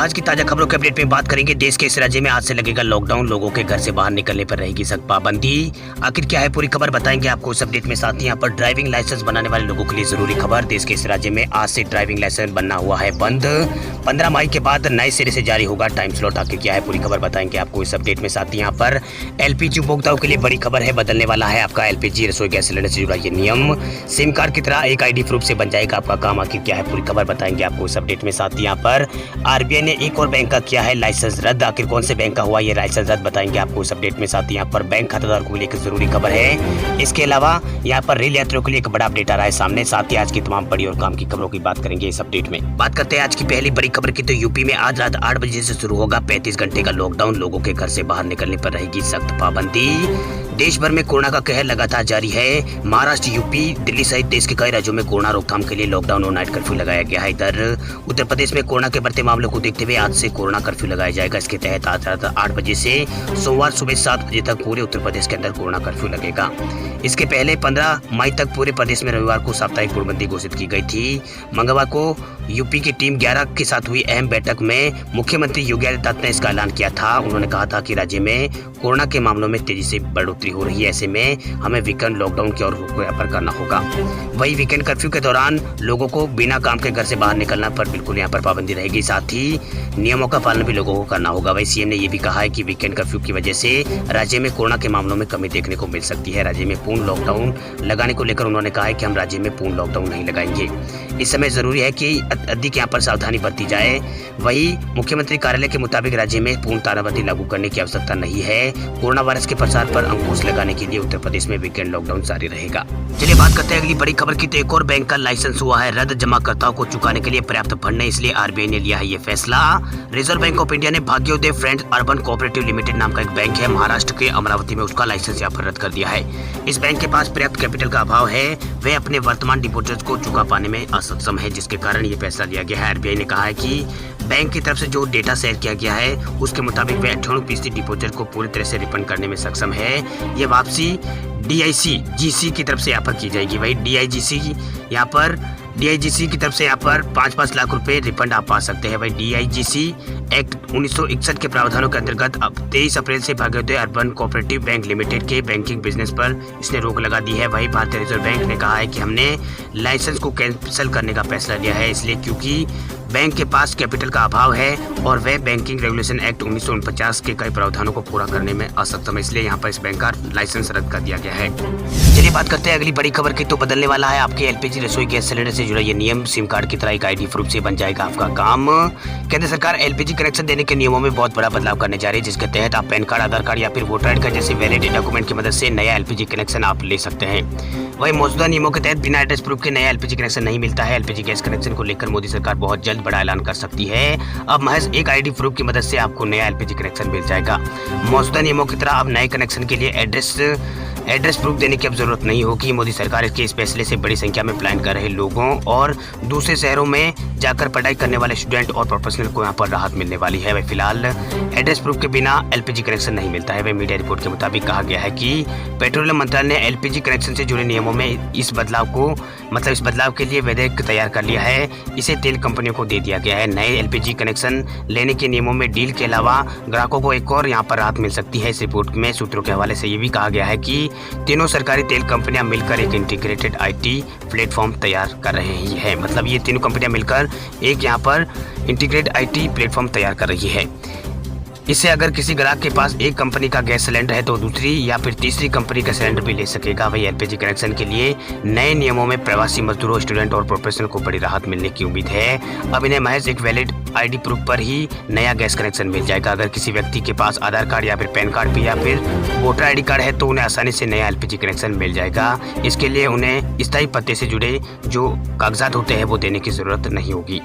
आज की ताजा खबरों के अपडेट में बात करेंगे। देश के इस राज्य में आज से लगेगा लॉकडाउन, लोगों के घर से बाहर निकलने पर रहेगी सख्त पाबंदी। आखिर क्या है पूरी खबर बताएंगे आपको इस अपडेट में। साथ ही यहाँ पर ड्राइविंग लाइसेंस बनाने वाले लोगों के लिए जरूरी खबर। देश के इस राज्य में आज से ड्राइविंग लाइसेंस बनना हुआ है बंद। 15 मई के बाद नए सिरे से जारी होगा टाइम स्लॉट। आखिर क्या है पूरी खबर बताएंगे आपको इस अपडेट में। साथ ही यहाँ पर एलपीजी उपभोक्ताओं के लिए बड़ी खबर है, बदलने वाला है आपका एलपीजी रसोई गैस सिलेंडर से जुड़ा ये नियम। सिम कार्ड की तरह एक आईडी प्रूफ से बन जाएगा आपका काम। आखिर क्या है पूरी खबर बताएंगे आपको इस अपडेट में। साथ ही यहाँ पर आरबीआई ने एक और बैंक का किया है लाइसेंस रद्द। आखिर कौन से बैंक का हुआ ये लाइसेंस रद्द बताएंगे आपको इस अपडेट में। साथ ही यहाँ पर बैंक खाताधारकों के लिए एक जरूरी खबर है। इसके अलावा यहाँ पर रेल यात्रियों के लिए एक बड़ा अपडेट आ रहा है सामने। साथ ही आज की तमाम बड़ी और काम की खबरों की बात करेंगे इस अपडेट में। बात करते हैं आज की पहली बड़ी खबर की, तो यूपी में आज रात 8 बजे से शुरू होगा 35 घंटे का लॉकडाउन। लोगों के घर से बाहर निकलने पर रहेगी सख्त पाबंदी। देश भर में कोरोना का कहर लगातार जारी है। महाराष्ट्र, यूपी, दिल्ली सहित देश के कई राज्यों में कोरोना रोकथाम के लिए लॉकडाउन और नाइट कर्फ्यू लगाया गया है। इधर उत्तर प्रदेश में कोरोना के बढ़ते मामलों को देखते हुए आज से कोरोना कर्फ्यू लगाया जाएगा। इसके तहत आज रात 8 बजे से सोमवार सुबह 7 बजे तक पूरे उत्तर प्रदेश के अंदर कोरोना कर्फ्यू लगेगा। इसके पहले 15 मई तक पूरे प्रदेश में रविवार को साप्ताहिक पूर्णबंदी घोषित की गई थी। मंगलवार को यूपी की टीम 11 के साथ हुई अहम बैठक में मुख्यमंत्री योगी आदित्यनाथ ने इसका ऐलान किया था। उन्होंने कहा था कि राज्य में कोरोना के मामलों में तेजी से बढ़ोतरी हो रही है, ऐसे में हमें वीकेंड लॉकडाउन की ओर रुख यहाँ पर करना होगा। वही वीकेंड कर्फ्यू के दौरान लोगों को बिना काम के घर से बाहर निकलना पर बिल्कुल यहाँ पर पाबंदी रहेगी। साथ ही नियमों का पालन भी लोगों को करना होगा। वही सीएम ने ये भी कहा है कि वीकेंड कर्फ्यू की वजह से राज्य में कोरोना के मामलों में कमी देखने को मिल सकती है। राज्य में पूर्ण लॉकडाउन लगाने को लेकर उन्होंने कहा है कि हम राज्य में पूर्ण लॉकडाउन नहीं लगाएंगे। इस समय जरूरी है कि अधिक यहाँ पर सावधानी बरती जाए। वही मुख्यमंत्री कार्यालय के मुताबिक राज्य में पूर्ण तालाबंदी लागू करने की आवश्यकता नहीं है। कोरोना वायरस के प्रसार पर अंकुश लगाने के लिए उत्तर प्रदेश में वीकेंड लॉकडाउन जारी रहेगा। चलिए बात करते हैं अगली बड़ी खबर की, तो एक और बैंक का लाइसेंस हुआ है रद्द। जमाकर्ताओं को चुकाने के लिए पर्याप्त फंड नहीं, इसलिए आरबीआई ने लिया है ये फैसला। रिजर्व बैंक ऑफ इंडिया ने भाग्योदय फ्रेंड्स अर्बन कोऑपरेटिव लिमिटेड नाम का एक बैंक है महाराष्ट्र के अमरावती में, उसका लाइसेंस यहाँ पर रद्द कर दिया है। इस बैंक के पास पर्याप्त कैपिटल का अभाव है, वह अपने वर्तमान डिपॉजिट्स को चुका पाने में असक्षम है, जिसके कारण ये फैसला लिया गया है। आरबीआई ने कहा है कि बैंक की तरफ से जो डेटा शेयर किया गया है उसके मुताबिक वह 98% डिपॉजिट को पूरी तरह से रिफंड करने में सक्षम है। ये वापसी डीआईजीसी की तरफ से यहाँ पर की जाएगी। वही डीआईजीसी की तरफ से यहाँ पर 5-5 लाख रुपए रिफंड आप पा सकते हैं। वही डीआईजीसी एक्ट 1961 के प्रावधानों के अंतर्गत अब 23 अप्रैल से भाग्योदय अर्बन कोऑपरेटिव बैंक लिमिटेड के बैंकिंग बिजनेस पर इसने रोक लगा दी है। वही भारतीय रिजर्व बैंक ने कहा है कि हमने लाइसेंस को कैंसिल करने का फैसला लिया है, इसलिए क्योंकि बैंक के पास कैपिटल का अभाव है और वह बैंकिंग रेगुलेशन एक्ट 1949 के कई प्रावधानों को पूरा करने में असक्षम है, इसलिए यहाँ पर इस बैंक का लाइसेंस रद्द कर दिया गया है। चलिए बात करते हैं अगली बड़ी खबर की, तो बदलने वाला है आपके एलपीजी रसोई गैस सिलेंडर से जुड़ा ये नियम। सिम कार्ड की तरह एक आईडी प्रूफ से बन जाएगा आपका काम। केंद्र सरकार एलपीजी कनेक्शन देने के नियमों में बहुत बड़ा बदलाव करने जा रही है, जिसके तहत आप पैन कार्ड, आधार कार्ड या फिर वोटर आईडी कार्ड जैसे वैलिड डॉक्यूमेंट की मदद से नया एलपीजी कनेक्शन आप ले सकते हैं। वही मौजूदा नियमों के तहत बिना एड्रेस प्रूफ के नया एलपीजी कनेक्शन नहीं मिलता है। एलपीजी गैस कनेक्शन को लेकर मोदी सरकार बहुत जल्द बड़ा ऐलान कर सकती है। अब महज एक आईडी प्रूफ की मदद से आपको नया एलपीजी कनेक्शन मिल जाएगा। मौजूदा नियमों की तरह अब नए कनेक्शन के लिए एड्रेस प्रूफ देने की अब जरूरत नहीं होगी। मोदी सरकार के इस फैसले से बड़ी संख्या में पलायन कर रहे लोगों और दूसरे शहरों में जाकर पढ़ाई करने वाले स्टूडेंट और प्रोफेशनल को यहाँ पर राहत मिलने वाली है। वह फिलहाल एड्रेस प्रूफ के बिना एलपीजी कनेक्शन नहीं मिलता है। वह मीडिया रिपोर्ट के मुताबिक कहा गया है कि पेट्रोलियम मंत्रालय ने एलपीजी कनेक्शन से जुड़े नियमों में इस बदलाव के लिए विधेयक तैयार कर लिया है। इसे तेल कंपनियों को दे दिया गया है। नए एलपीजी कनेक्शन लेने के नियमों में डील के अलावा ग्राहकों को एक और यहाँ पर राहत मिल सकती है। इस रिपोर्ट में सूत्रों के हवाले से ये भी कहा गया है कि तीनों सरकारी तेल कंपनियां मिलकर एक इंटीग्रेटेड आईटी प्लेटफॉर्म तैयार कर रही है। मतलब ये तीनों कंपनियां मिलकर एक यहाँ पर इंटीग्रेटेड आईटी प्लेटफॉर्म तैयार कर रही है। इससे अगर किसी ग्राहक के पास एक कंपनी का गैस सिलेंडर है तो दूसरी या फिर तीसरी कंपनी का सिलेंडर भी ले सकेगा। वही एलपीजी कनेक्शन के लिए नए नियमों में प्रवासी मजदूरों, स्टूडेंट और प्रोफेशनल को बड़ी राहत मिलने की उम्मीद है। अब इन्हें महज एक वैलिड आईडी प्रूफ पर ही नया गैस कनेक्शन मिल जाएगा। अगर किसी व्यक्ति के पास आधार कार्ड या फिर पैन कार्ड भी या फिर वोटर आईडी कार्ड है तो उन्हें आसानी से नया एलपीजी कनेक्शन मिल जाएगा। इसके लिए उन्हें स्थायी पते से जुड़े जो कागजात होते हैं वो देने की जरूरत नहीं होगी।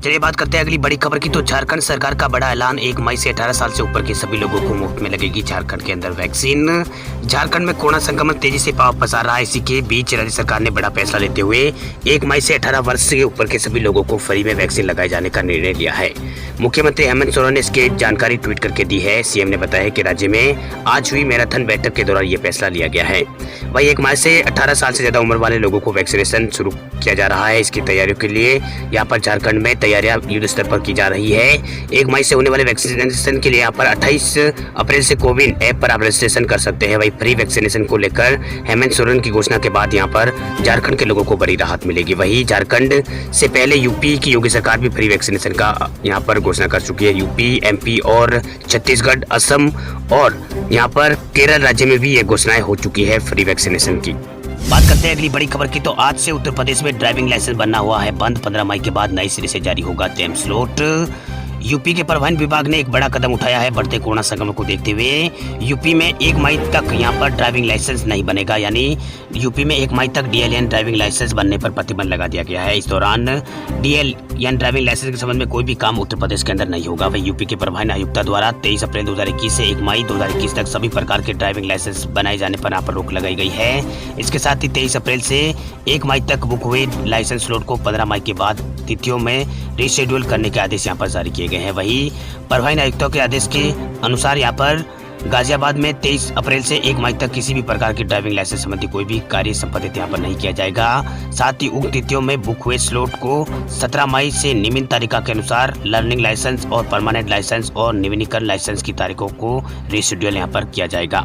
चलिए बात करते हैं अगली बड़ी खबर की, तो झारखंड सरकार का बड़ा ऐलान। 1 मई से 18 साल से ऊपर के सभी लोगों को मुफ्त में लगेगी झारखंड के अंदर वैक्सीन। झारखंड में कोरोना संक्रमण तेजी से पांव पसार रहा है। इसी के बीच राज्य सरकार ने बड़ा फैसला लेते हुए 1 मई से 18 वर्ष से ऊपर के सभी लोगों को फ्री में वैक्सीन लगाए जाने का निर्णय लिया है। मुख्यमंत्री हेमंत सोरेन ने इसकी जानकारी ट्वीट करके दी है। सीएम ने बताया कि राज्य में आज हुई मैराथन बैठक के दौरान ये फैसला लिया गया है। वही 1 मई से 18 साल से ज्यादा उम्र वाले लोगों को वैक्सीनेशन शुरू किया जा रहा है। इसकी तैयारियों के लिए यहाँ पर झारखंड में तैयारियां युद्ध स्तर पर की जा रही है। 1 मई से होने वाले वैक्सीनेशन के लिए यहाँ पर 28 अप्रैल से कोविन ऐप पर आप रजिस्ट्रेशन कर सकते हैं। वही फ्री वैक्सीनेशन को लेकर हेमंत सोरेन की घोषणा के बाद यहाँ पर झारखंड के लोगों को बड़ी राहत मिलेगी। वही झारखंड से पहले यूपी की योगी सरकार भी फ्री वैक्सीनेशन का यहाँ पर घोषणा कर चुकी है। यूपी, एमपी और छत्तीसगढ़, असम और यहाँ पर केरल राज्य में भी ये घोषणाएं हो चुकी है फ्री वैक्सीनेशन की। बात करते हैं अगली बड़ी खबर की। तो आज से उत्तर प्रदेश में ड्राइविंग लाइसेंस बनना हुआ है बंद। 15 मई के बाद नए सिरे से जारी होगा टाइम स्लॉट। यूपी के परिवहन विभाग ने एक बड़ा कदम उठाया है बढ़ते कोरोना संक्रमण को देखते हुए। यूपी में 1 मई तक यहाँ पर ड्राइविंग लाइसेंस नहीं बनेगा, यानी यूपी में 1 मई तक डीएलएन ड्राइविंग लाइसेंस बनने पर प्रतिबंध लगा दिया गया है। इस दौरान डीएलएन ड्राइविंग लाइसेंस के संबंध में कोई भी काम उत्तर प्रदेश के अंदर नहीं होगा। वही यूपी के परिवहन आयुक्त द्वारा 23 अप्रैल 2021 से 1 मई 2021 तक सभी प्रकार के ड्राइविंग लाइसेंस बनाए जाने पर यहाँ पर रोक लगाई गई है। इसके साथ ही 23 अप्रैल से 1 मई तक बुक हुए लाइसेंस स्लॉट को 15 मई के बाद तिथियों में रिशेड्यूल करने के आदेश यहाँ पर जारी किए गए हैं। वही परिवहन आयुक्तों के आदेश के अनुसार यहाँ पर गाजियाबाद में 23 अप्रैल से 1 मई तक किसी भी प्रकार की ड्राइविंग लाइसेंस संबंधी कोई भी कार्य संपादित यहाँ पर नहीं किया जाएगा। साथ ही उक्त तिथियों में बुक हुए स्लॉट को 17 मई से निम्न तारीखों के अनुसार लर्निंग लाइसेंस और परमानेंट लाइसेंस और नवीनीकरण लाइसेंस की तारीखों को रिशेड्यूल यहाँ पर किया जाएगा।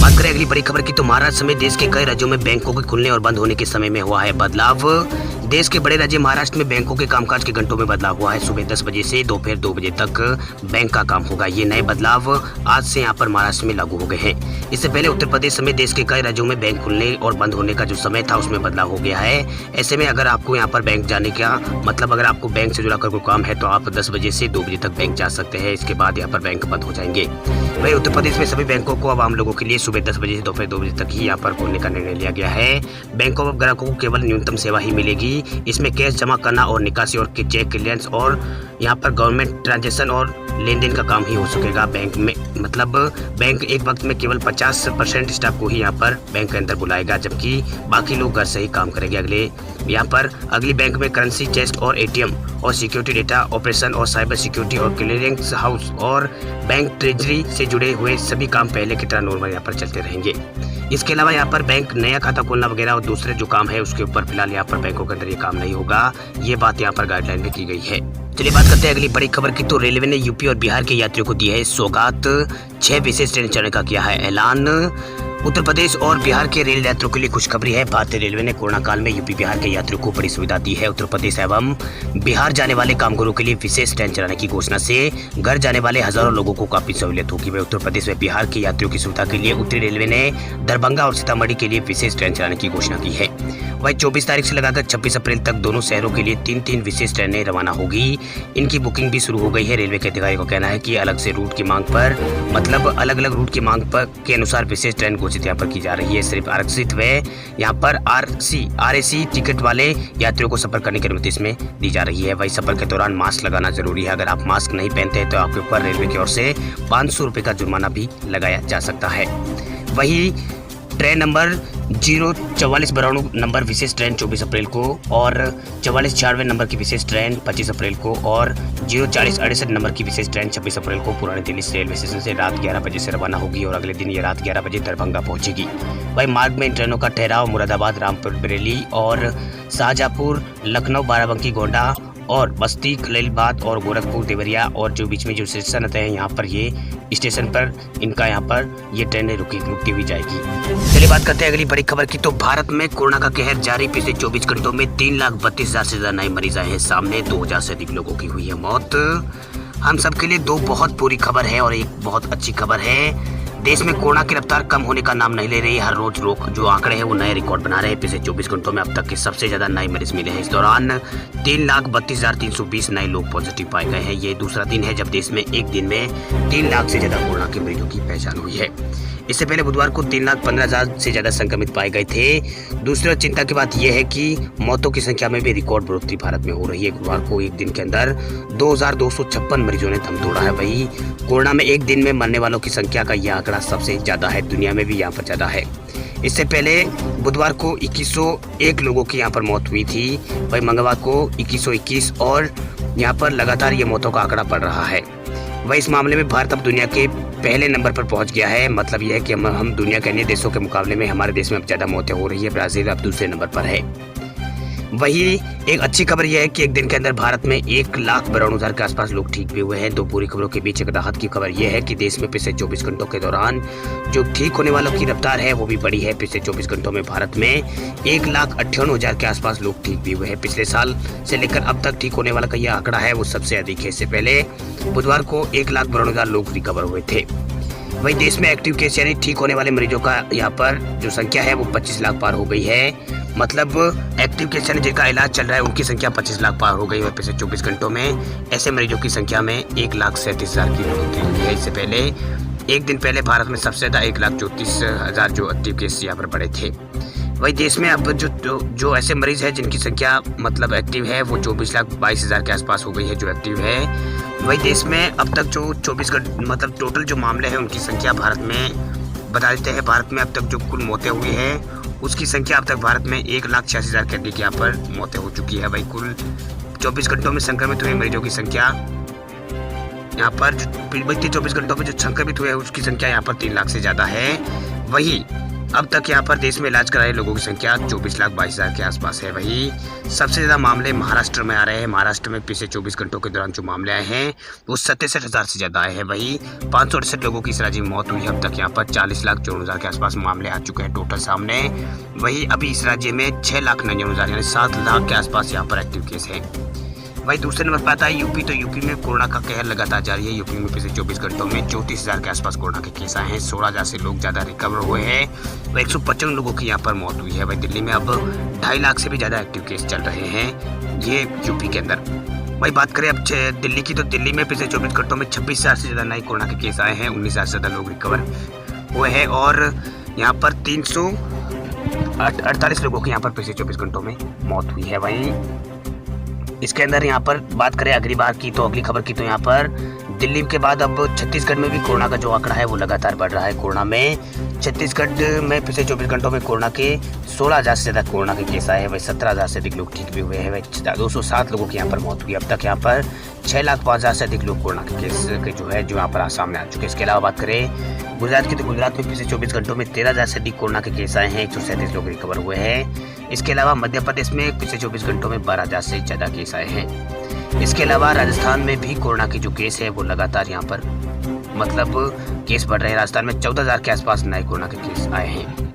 बात करें अगली बड़ी खबर की। तो महाराष्ट्र समेत देश के कई राज्यों में बैंकों के खुलने और बंद होने के समय में हुआ है बदलाव। देश के बड़े राज्य महाराष्ट्र में बैंकों के कामकाज के घंटों में बदलाव हुआ है। सुबह 10 बजे से दोपहर 2 बजे तक बैंक का काम होगा। ये नए बदलाव आज से यहाँ पर महाराष्ट्र में लागू हो गए हैं। इससे पहले उत्तर प्रदेश समेत देश के कई राज्यों में बैंक खुलने और बंद होने का जो समय था उसमें बदलाव हो गया है। ऐसे में अगर आपको यहाँ पर बैंक जाने का मतलब अगर आपको बैंक से जुड़ा कर कोई काम है तो आप 10 बजे से 2 बजे तक बैंक जा सकते हैं। इसके बाद यहाँ पर बैंक बंद हो जाएंगे। वही उत्तर प्रदेश में सभी बैंकों को अब आम लोगों के लिए सुबह 10 बजे से दोपहर 2 बजे तक ही यहाँ पर खोलने का निर्णय लिया गया है। बैंकों में ग्राहकों को केवल न्यूनतम सेवा ही मिलेगी। इसमें कैश जमा करना और निकासी और चेक क्लियरेंस और यहाँ पर गवर्नमेंट ट्रांजैक्शन और लेन देन का काम ही हो सकेगा। बैंक में मतलब बैंक एक वक्त में केवल 50% स्टाफ को ही यहाँ पर बैंक के अंदर बुलाएगा, जबकि बाकी लोग घर से ही काम करेंगे। अगली बैंक में करेंसी चेस्ट और एटीएम और सिक्योरिटी डेटा ऑपरेशन और साइबर सिक्योरिटी और क्लियरेंस हाउस और बैंक ट्रेजरी से जुड़े हुए सभी काम पहले की तरह नॉर्मल यहाँ पर चलते रहेंगे। इसके अलावा यहाँ पर बैंक नया खाता खोलना वगैरह और दूसरे जो काम है उसके ऊपर फिलहाल यहाँ पर बैंकों के अंदर ये काम नहीं होगा। ये बात यहाँ पर गाइडलाइन में की गई है। चलिए बात करते हैं अगली बड़ी खबर की। तो रेलवे ने यूपी और बिहार के यात्रियों को दी है सौगात। 6 विशेष ट्रेन चलने का किया है ऐलान। उत्तर प्रदेश और बिहार के रेल यात्रियों के लिए खुशखबरी है। भारतीय रेलवे ने कोरोना काल में यूपी बिहार के यात्रियों को बड़ी सुविधा दी है। उत्तर प्रदेश एवं बिहार जाने वाले कामगारों के लिए विशेष ट्रेन चलाने की घोषणा से घर जाने वाले हजारों लोगों को काफी सहूलियत होगी। वह उत्तर प्रदेश व बिहार के यात्रियों की सुविधा के लिए उत्तरी रेलवे ने दरभंगा और सीतामढ़ी के लिए विशेष ट्रेन चलाने की घोषणा की है। वही 24 तारीख से लगाकर 26 अप्रैल तक दोनों शहरों के लिए 3-3 विशेष ट्रेनें रवाना होगी। इनकी बुकिंग भी शुरू हो गई है। रेलवे के अधिकारी का कहना है कि अलग से रूट की मांग पर मतलब अलग-अलग रूट की मांग पर के अनुसार विशेष ट्रेन घोषित यहाँ पर की जा रही है। सिर्फ आरक्षित व यहाँ पर आरएसी टिकट वाले यात्रियों को सफर करने की अनुमति इसमें दी जा रही है। वही सफर के दौरान मास्क लगाना जरूरी है। अगर आप मास्क नहीं पहनते हैं तो आपके ऊपर रेलवे की ओर से 500 रुपये का जुर्माना भी लगाया जा सकता है। वही ट्रेन नंबर 044 बराणु नंबर विशेष ट्रेन 24 अप्रैल को और 4496 नंबर की विशेष ट्रेन 25 अप्रैल को और 04068 नंबर की विशेष ट्रेन 26 अप्रैल को पुरानी दिल्ली रेलवे स्टेशन से रात 11 बजे से रवाना होगी और अगले दिन ये रात 11 बजे दरभंगा पहुंचेगी। वही मार्ग में इन ट्रेनों का ठहराव मुरादाबाद, रामपुर बरेली और शाहजहाँपुर, लखनऊ, बाराबंकी, गोंडा और बस्ती, खलीलाबाद और गोरखपुर, देवरिया और जो बीच में जो स्टेशन आते हैं यहाँ पर ये स्टेशन पर इनका यहाँ पर ये ट्रेनें रुकती हुई जाएगी। चलिए बात करते हैं अगली बड़ी खबर की। तो भारत में कोरोना का कहर जारी। पिछले 24 घंटों में 3,32,000 से ज्यादा नए मरीज आए हैं सामने। 2,000 से अधिक लोगों की हुई है मौत। हम सबके लिए 2 बहुत बुरी खबर है और एक बहुत अच्छी खबर है। देश में कोरोना की रफ्तार कम होने का नाम नहीं ले रही है। हर रोज जो आंकड़े हैं वो नए रिकॉर्ड बना रहे हैं। पिछले 24 घंटों में अब तक के सबसे ज्यादा नए मरीज मिले हैं। इस दौरान 3,32,320 नए लोग पॉजिटिव पाए गए हैं। ये दूसरा दिन है जब देश में एक दिन में 3 लाख से ज्यादा कोरोना के मरीजों की पहचान हुई है। इससे पहले बुधवार को 3,15,000 से ज्यादा संक्रमित पाए गए थे। दूसरी चिंता की बात यह है कि मौतों की संख्या में भी रिकॉर्ड बढ़ोतरी भारत में हो रही है। गुरुवार को एक दिन के अंदर 2,256 मरीजों ने दम तोड़ा है। वही कोरोना में एक दिन में मरने वालों की संख्या का यह आंकड़ा सबसे ज्यादा है। दुनिया में भी यहाँ पर ज्यादा है। इससे पहले बुधवार को 2101 लोगों की यहाँ पर मौत हुई थी। वही मंगलवार को 2121 और यहाँ पर लगातार ये मौतों का आंकड़ा बढ़ रहा है। वही इस मामले में भारत अब दुनिया के पहले नंबर पर पहुंच गया है। मतलब यह है कि हम दुनिया के अन्य देशों के मुकाबले में हमारे देश में अब ज्यादा मौतें हो रही है। ब्राजील अब दूसरे नंबर पर है। वही एक अच्छी खबर यह है कि एक दिन के अंदर भारत में 1,52,000 के आसपास लोग ठीक भी हुए हैं। दो बुरी खबरों के बीच एक राहत की खबर यह है कि देश में पिछले 24 घंटों के दौरान जो ठीक होने वालों की रफ्तार है वो भी बढ़ी है। पिछले 24 घंटों में भारत में 1,58,000 के आसपास लोग ठीक भी हुए हैं। पिछले साल से लेकर अब तक ठीक होने वाला का यह आंकड़ा है वो सबसे अधिक है। इससे पहले बुधवार को 1,52,000 लोग रिकवर हुए थे। वही देश में एक्टिव केस यानी ठीक होने वाले मरीजों का यहाँ पर जो संख्या है वो 25 लाख पार हो गई है। मतलब एक्टिव केस यानी जिनका इलाज चल रहा है उनकी संख्या 25 लाख पार हो गई है। पिछले 24 घंटों में ऐसे मरीजों की संख्या में 1,37,000 की बढ़ोतरी हुई है। इससे पहले एक दिन पहले भारत में सबसे ज्यादा 1,34,000 जो एक्टिव केस यहाँ पर बढ़े थे। वही देश में अब जो ऐसे मरीज है जिनकी संख्या मतलब एक्टिव है वो 24,22,000 के आसपास हो गई है जो एक्टिव है। वही देश में अब तक जो 24 मतलब टोटल जो मामले हैं उनकी संख्या भारत में बता देते हैं। भारत में अब तक जो कुल मौतें हुई है उसकी संख्या अब तक भारत में 1,86,000 के अधिक यहाँ पर मौतें हो चुकी है। वही कुल 24 घंटों में संक्रमित हुए मरीजों की संख्या यहाँ पर 24 घंटों में जो संक्रमित हुए उसकी संख्या यहाँ पर 3 लाख से ज्यादा है। वही अब तक यहाँ पर देश में इलाज कराए लोगों की संख्या 24,22,000 के आसपास है। वही सबसे ज्यादा मामले महाराष्ट्र में आ रहे हैं। महाराष्ट्र में पिछले 24 घंटों के दौरान जो मामले आए हैं वो 67,000 से ज्यादा आए हैं। वही 568 लोगों की इस राज्य में मौत हुई है। अब तक यहाँ पर 40,54,000 के आसपास मामले आ चुके हैं टोटल सामने। वही अभी इस राज्य में 6,99,000 यानी 7 लाख के आसपास यहाँ पर एक्टिव केस है। वही दूसरे नंबर पर आता है यूपी। तो यूपी में कोरोना का कहर लगातार जारी है। यूपी में पिछले 24 घंटों में 34,000 के आसपास कोरोना के केस आए हैं। 16,000 से लोग ज्यादा रिकवर हुए हैं। वह 155 लोगों की यहाँ पर मौत हुई है। वही दिल्ली में अब 2.5 लाख से भी ज्यादा एक्टिव केस चल रहे हैं ये यूपी के अंदर। वही बात करें अब दिल्ली की तो दिल्ली में पिछले 24 घंटों में 26,000 से ज्यादा नए कोरोना के केस आए हैं। 19,000 से ज्यादा लोग रिकवर हुए हैं और यहाँ पर 348 लोगों की यहाँ पर पिछले 24 घंटों में मौत हुई है। वहीं इसके अंदर यहाँ पर बात करें अगली खबर की तो यहाँ पर दिल्ली के बाद अब छत्तीसगढ़ में भी कोरोना का जो आंकड़ा है वो लगातार बढ़ रहा है। कोरोना में छत्तीसगढ़ में पिछले 24 घंटों में कोरोना के 16,000 से ज़्यादा कोरोना के केस आए हैं। वही 17,000 से अधिक लोग ठीक भी हुए हैं। वही 207 लोगों की यहाँ पर मौत हुई। अब तक यहाँ पर 6,05,000 से अधिक लोग कोरोना के केस जो है जो यहाँ पर सामने आ चुके हैं। इसके अलावा बात करें गुजरात की तो गुजरात में पिछले 24 घंटों में 13,000 से अधिक कोरोना के केस आए हैं। 137 लोग रिकवर हुए हैं। इसके अलावा मध्य प्रदेश में पिछले 24 घंटों में 12,000 से ज़्यादा केस आए हैं। इसके अलावा राजस्थान में भी कोरोना के जो केस है वो लगातार यहाँ पर मतलब केस बढ़ रहे हैं। राजस्थान में 14,000 के आसपास नए कोरोना के केस आए हैं।